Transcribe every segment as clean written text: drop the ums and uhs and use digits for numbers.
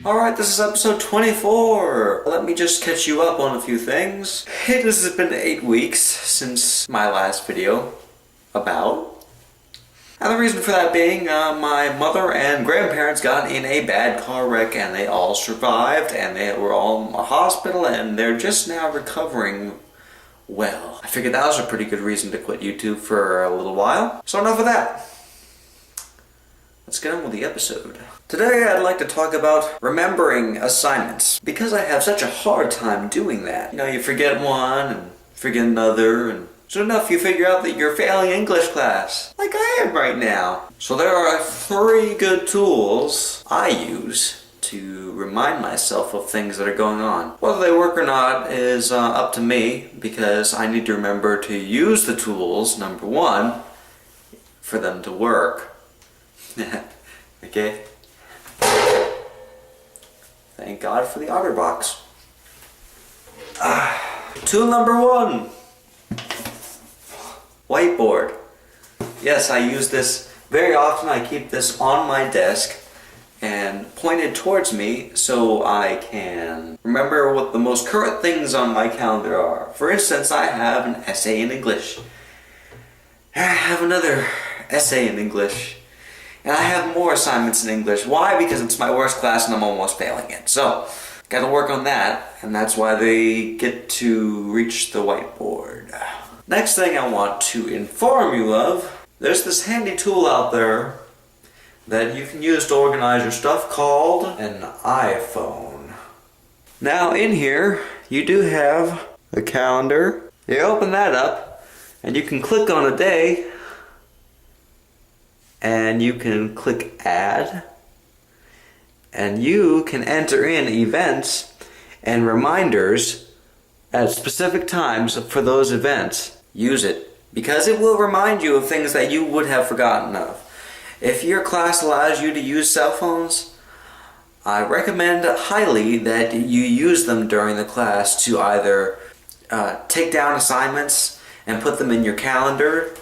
Alright, this is episode 24. Let me just catch you up on a few things. It has been 8 weeks since my last video about. And the reason for that being, my mother and grandparents got in a bad car wreck and they all survived and they were all in the hospital and they're just now recovering well. I figured that was a pretty good reason to quit YouTube for a little while. So enough of that. Let's get on with the episode. Today I'd like to talk about remembering assignments, because I have such a hard time doing that. You know, you forget one and forget another, and soon enough you figure out that you're failing English class, like I am right now. So there are 3 good tools I use to remind myself of things that are going on. Whether they work or not is up to me, because I need to remember to use the tools, number 1, for them to work. Okay. Thank God for the OtterBox. Tool number 1. Whiteboard. Yes, I use this very often. I keep this on my desk and pointed towards me so I can remember what the most current things on my calendar are. For instance, I have an essay in English. I have another essay in English. And I have more assignments in English. Why? Because it's my worst class and I'm almost failing it. So, gotta work on that, and that's why they get to reach the whiteboard. Next thing I want to inform you of, there's this handy tool out there that you can use to organize your stuff called an iPhone. Now in here, you do have a calendar. You open that up, and you can click on a day, and you can click add, and you can enter in events and reminders at specific times for those events. Use it, because it will remind you of things that you would have forgotten of. If your class allows you to use cell phones, I recommend highly that you use them during the class to either take down assignments and put them in your calendar,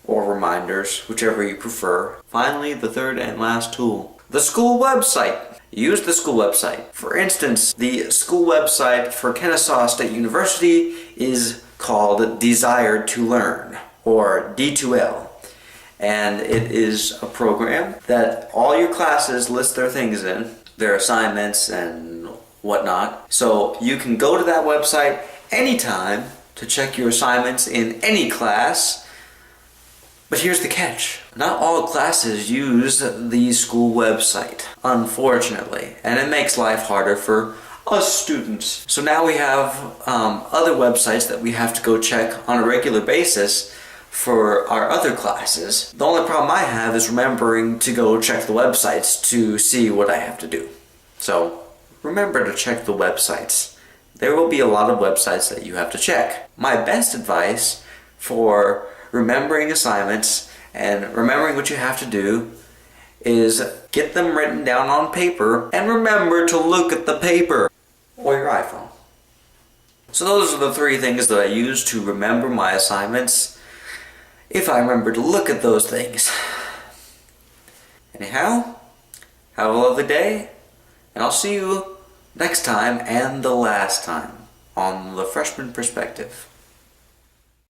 or reminders, whichever you prefer. Finally, the third and last tool, the school website. Use the school website. For instance, the school website for Kennesaw State University is called Desired to Learn, or D2L. And it is a program that all your classes list their things in, their assignments and whatnot. So you can go to that website anytime to check your assignments in any class. But here's the catch. Not all classes use the school website, unfortunately, and it makes life harder for us students. So now we have other websites that we have to go check on a regular basis for our other classes. The only problem I have is remembering to go check the websites to see what I have to do. So remember to check the websites. There will be a lot of websites that you have to check. My best advice for remembering assignments and remembering what you have to do is get them written down on paper and remember to look at the paper or your iPhone. So those are the 3 things that I use to remember my assignments, if I remember to look at those things. Anyhow, have a lovely day, and I'll see you next time and the last time on the Freshman Perspective.